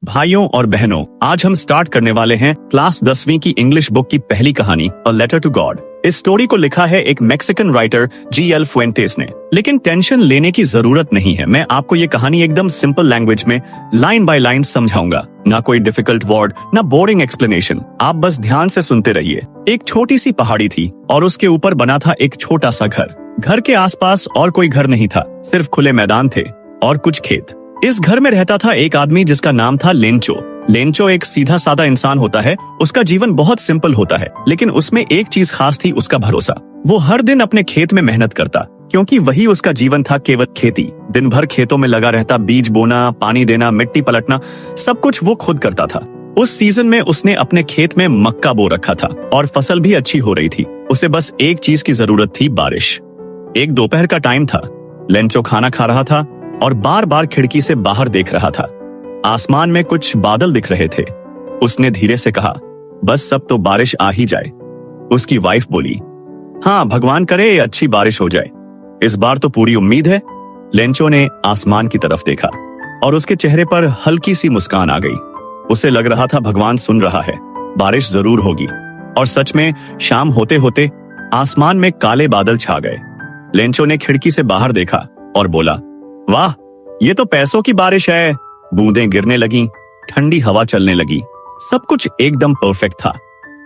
भाइयों और बहनों, आज हम स्टार्ट करने वाले हैं क्लास 10वीं की इंग्लिश बुक की पहली कहानी अ लेटर टू गॉड। इस स्टोरी को लिखा है एक मैक्सिकन राइटर G.L. फुएंटेस ने। लेकिन टेंशन लेने की जरूरत नहीं है, मैं आपको ये कहानी एकदम सिंपल लैंग्वेज में लाइन बाय लाइन समझाऊंगा। ना कोई डिफिकल्ट वर्ड, ना बोरिंग एक्सप्लेनेशन, आप बस ध्यान से सुनते रहिए। एक छोटी सी पहाड़ी थी और उसके ऊपर बना था एक छोटा सा घर। घर के आसपास और कोई घर नहीं था, सिर्फ खुले मैदान थे और कुछ खेत। इस घर में रहता था एक आदमी जिसका नाम था लेंचो। लेंचो एक सीधा साधा इंसान होता है, उसका जीवन बहुत सिंपल होता है, लेकिन उसमें एक चीज खास थी, उसका भरोसा। वो हर दिन अपने खेत में मेहनत करता, क्योंकि वही उसका जीवन था, केवल खेती। दिन भर खेतों में लगा रहता, बीज बोना, पानी देना, मिट्टी पलटना, सब कुछ वो खुद करता था। उस सीजन में उसने अपने खेत में मक्का बो रखा था और फसल भी अच्छी हो रही थी। उसे बस एक चीज की जरूरत थी, बारिश। एक दोपहर का टाइम था, लेंचो खाना खा रहा था और बार बार खिड़की से बाहर देख रहा था। आसमान में कुछ बादल दिख रहे थे। उसने धीरे से कहा, बस सब तो बारिश आ ही जाए। उसकी वाइफ बोली, हाँ भगवान करे अच्छी बारिश हो जाए, इस बार तो पूरी उम्मीद है। लेंचो ने आसमान की तरफ देखा और उसके चेहरे पर हल्की सी मुस्कान आ गई। उसे लग रहा था भगवान सुन रहा है, बारिश जरूर होगी। और सच में शाम होते होते आसमान में काले बादल छा गए। लेंचो ने खिड़की से बाहर देखा और बोला, वाह, ये तो पैसों की बारिश है। बूंदें गिरने लगी, ठंडी हवा चलने लगी, सब कुछ एकदम परफेक्ट था।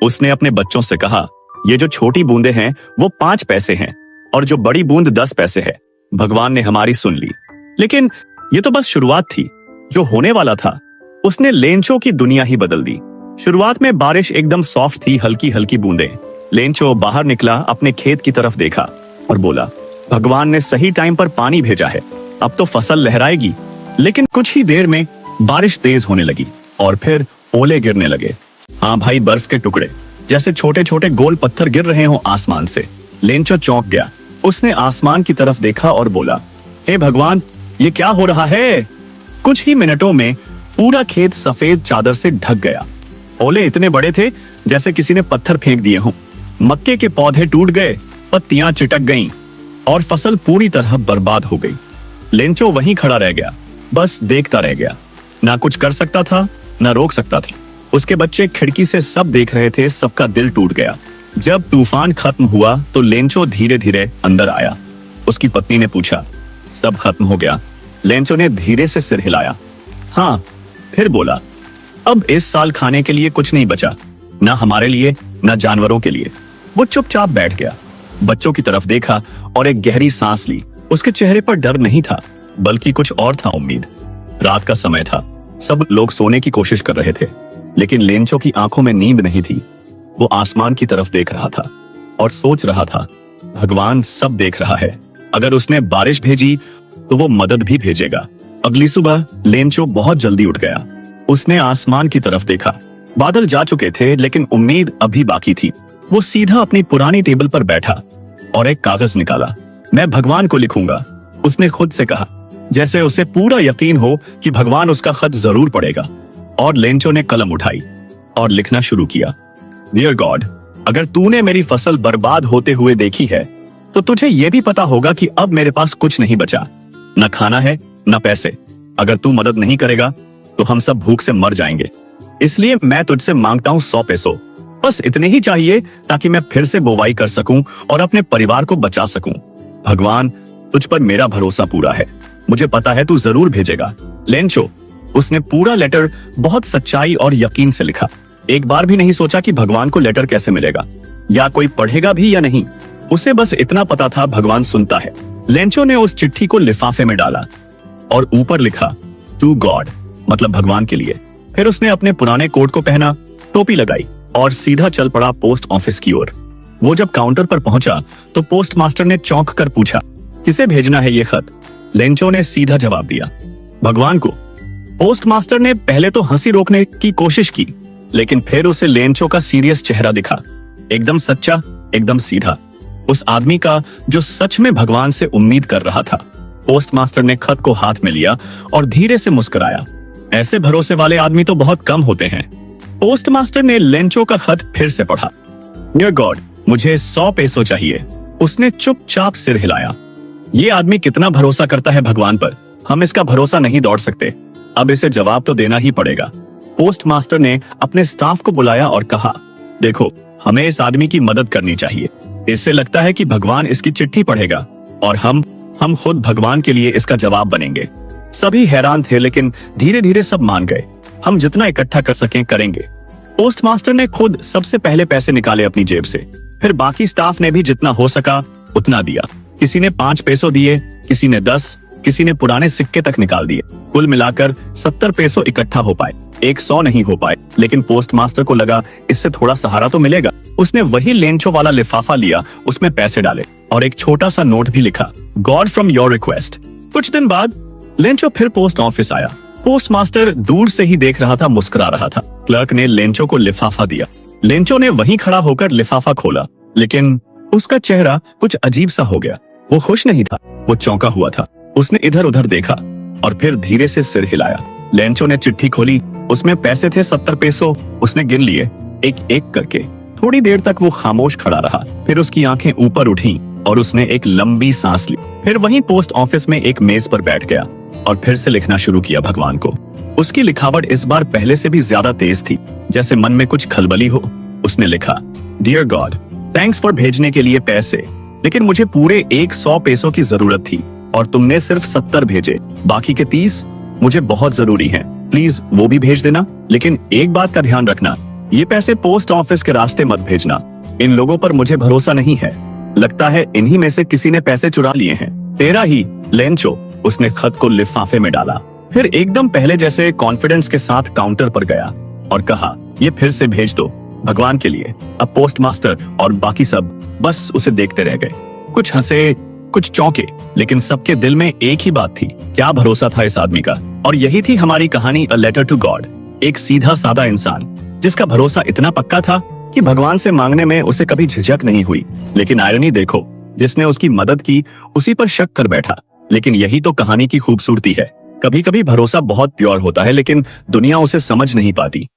उसने अपने बच्चों से कहा, ये जो छोटी बूंदें हैं वो 5 पैसे हैं और जो बड़ी बूंद 10 पैसे है। भगवान ने हमारी सुन ली। लेकिन ये तो बस शुरुआत थी, जो होने वाला था उसने लेंचो की दुनिया ही बदल दी। शुरुआत में बारिश एकदम सॉफ्ट थी, हल्की हल्की बूंदें। लेंचो बाहर निकला, अपने खेत की तरफ देखा और बोला, भगवान ने सही टाइम पर पानी भेजा है, अब तो फसल लहराएगी। लेकिन कुछ ही देर में बारिश तेज होने लगी और फिर ओले गिरने लगे। हाँ भाई, बर्फ के टुकड़े जैसे छोटे छोटे गोल पत्थर गिर रहे हो आसमान से। लेंचो चौंक गया। उसने आसमान की तरफ देखा और बोला, हे भगवान, ये क्या हो रहा है? कुछ ही मिनटों में पूरा खेत सफेद चादर से ढक गया। ओले इतने बड़े थे जैसे किसी ने पत्थर फेंक दिए हों। मक्के के पौधे टूट गए, पत्तियां चिटक गईं और फसल पूरी तरह बर्बाद हो गई। लेंचो वहीं खड़ा रह गया, बस देखता रह गया। ना कुछ कर सकता था, ना रोक सकता था। उसके बच्चे खिड़की से सब देख रहे थे, सबका दिल टूट गया। जब तूफान खत्म हुआ तो लेंचो धीरे धीरे अंदर आया। उसकी पत्नी ने पूछा, सब खत्म हो गया? लेंचो ने धीरे से सिर हिलाया। हाँ। फिर बोला, अब इस साल खाने के लिए कुछ नहीं बचा, ना हमारे लिए ना जानवरों के लिए। वो चुपचाप बैठ गया, बच्चों की तरफ देखा और एक गहरी सांस ली। उसके चेहरे पर डर नहीं था, बल्कि कुछ और था, उम्मीद। रात का समय था, सब लोग सोने की कोशिश कर रहे थे, लेकिन लेंचो की आंखों में नींद नहीं थी। वो आसमान की तरफ देख रहा था और सोच रहा था, भगवान सब देख रहा है, अगर उसने बारिश भेजी तो वो मदद भी भेजेगा। अगली सुबह लेंचो बहुत जल्दी उठ गया। उसने आसमान की तरफ देखा, बादल जा चुके थे लेकिन उम्मीद अभी बाकी थी। वो सीधा अपनी पुरानी टेबल पर बैठा और एक कागज निकाला। मैं भगवान को लिखूंगा, उसने खुद से कहा, जैसे उसे पूरा यकीन हो कि भगवान उसका खत जरूर पढ़ेगा। और लेंचो ने कलम उठाई और लिखना शुरू किया। डियर गॉड, अगर तूने मेरी फसल बर्बाद होते हुए देखी है तो तुझे यह भी पता होगा कि अब मेरे पास कुछ नहीं बचा, न खाना है न पैसे। अगर तू मदद नहीं करेगा तो हम सब भूख से मर जाएंगे। इसलिए मैं तुझसे मांगता हूँ 100 पैसों, बस इतने ही चाहिए ताकि मैं फिर से बोवाई कर सकूं और अपने परिवार को बचा सकूं। भगवान, तुझ पर मेरा भरोसा पूरा है, मुझे पता है तू जरूर भेजेगा। लेंचो, उसने पूरा लेटर बहुत सच्चाई और यकीन से लिखा। एक बार भी नहीं सोचा कि भगवान को लेटर कैसे मिलेगा या कोई पढ़ेगा भी या नहीं। उसे बस इतना पता था, भगवान सुनता है। लेंचो ने उस चिट्ठी को लिफाफे में डाला और ऊपर लिखा, टू गॉड, मतलब भगवान के लिए। फिर उसने अपने पुराने कोट को पहना, टोपी लगाई और सीधा चल पड़ा पोस्ट ऑफिस की ओर। वो जब काउंटर पर पहुंचा तो पोस्ट मास्टर ने चौंक कर पूछा, किसे भेजना है ये खत? लेंचो ने सीधा जवाब दिया, भगवान को। पोस्ट मास्टर ने पहले तो हंसी रोकने की कोशिश की, लेकिन फिर उसे लेंचो का सीरियस चेहरा दिखा, एकदम सच्चा, एकदम सीधा, उस आदमी का जो सच में भगवान से उम्मीद कर रहा था। पोस्ट मास्टर ने खत को हाथ में लिया और धीरे से मुस्कुराया। ऐसे भरोसे वाले आदमी तो बहुत कम होते हैं। पोस्ट मास्टर ने लेंचो का खत फिर से पढ़ा। डियर गॉड, मुझे 100 पैसों चाहिए। उसने चुपचाप सिर हिलाया। ये आदमी कितना भरोसा करता है भगवान पर, हम इसका भरोसा नहीं दौड़ सकते। अब इसे जवाब तो देना ही पड़ेगा। पोस्ट मास्टर ने अपने स्टाफ को बुलाया और कहा, देखो, हमें इस आदमी की मदद करनी चाहिए। इससे लगता है कि भगवान इसकी चिट्ठी पढ़ेगा और हम खुद भगवान के लिए इसका जवाब बनेंगे। सभी हैरान थे, लेकिन धीरे धीरे सब मान गए। हम जितना इकट्ठा कर सकें करेंगे। पोस्ट मास्टर ने खुद सबसे पहले पैसे निकाले अपनी जेब से, फिर बाकी स्टाफ ने भी जितना हो सका उतना दिया। किसी ने 5 पैसों दिए, किसी ने 10, किसी ने पुराने सिक्के तक निकाल दिए। कुल मिलाकर 70 पैसों इकट्ठा हो पाए। 100 नहीं हो पाए, लेकिन पोस्ट मास्टर को लगा इससे थोड़ा सहारा तो मिलेगा। उसने वही लेंचो वाला लिफाफा लिया, उसमें पैसे डाले और एक छोटा सा नोट भी लिखा, गॉड फ्रॉम योर रिक्वेस्ट। कुछ दिन बाद लेंचो फिर पोस्ट ऑफिस आया। पोस्ट मास्टर दूर से ही देख रहा था, मुस्कुरा रहा था। क्लर्क ने लेंचो को लिफाफा दिया। लेंचो ने वहीं खड़ा होकर लिफाफा खोला, लेकिन उसका चेहरा कुछ अजीब सा हो गया। वो खुश नहीं था, वो चौंका हुआ था। उसने इधर उधर देखा और फिर धीरे से सिर हिलाया। लेंचो ने चिट्ठी खोली, उसमें पैसे थे 70 पैसों। उसने गिन लिए एक एक करके। थोड़ी देर तक वो खामोश खड़ा रहा, फिर उसकी आंखें ऊपर उठी और उसने एक लंबी सांस ली। फिर वहीं पोस्ट ऑफिस में एक मेज पर बैठ गया और फिर से लिखना शुरू किया भगवान को। उसकी लिखावट इस बार पहले से भी ज्यादा तेज थी, जैसे मन में कुछ खलबली हो। उसने लिखा, डियर गॉड, थैंक्स फॉर भेजने के लिए पैसे, लेकिन मुझे पूरे 100 पैसों की जरूरत थी और तुमने सिर्फ 70 भेजे। बाकी के 30 मुझे बहुत जरूरी हैं। प्लीज वो भी भेज देना, लेकिन एक बात का ध्यान रखना, ये पैसे पोस्ट ऑफिस के रास्ते मत भेजना। इन लोगों पर मुझे भरोसा नहीं है। लगता है इन्हीं में से किसी ने पैसे चुरा लिए हैं। तेरा ही लेंचो। उसने खत को लिफाफे में डाला, फिर एकदम पहले जैसे कॉन्फिडेंस के साथ काउंटर पर गया और कहा, ये फिर से भेज दो भगवान के लिए। अब पोस्ट मास्टर और बाकी सब बस उसे देखते रह गए। कुछ हंसे, कुछ चौंके, लेकिन सबके दिल में एक ही बात थी, क्या भरोसा था इस आदमी का। और यही थी हमारी कहानी, अ लेटर टू गॉड। एक सीधा साधा इंसान जिसका भरोसा इतना पक्का था कि भगवान से मांगने में उसे कभी झिझक नहीं हुई। लेकिन आयरनी देखो, जिसने उसकी मदद की उसी पर शक कर बैठा। लेकिन यही तो कहानी की खूबसूरती है। कभी कभी भरोसा बहुत प्योर होता है, लेकिन दुनिया उसे समझ नहीं पाती।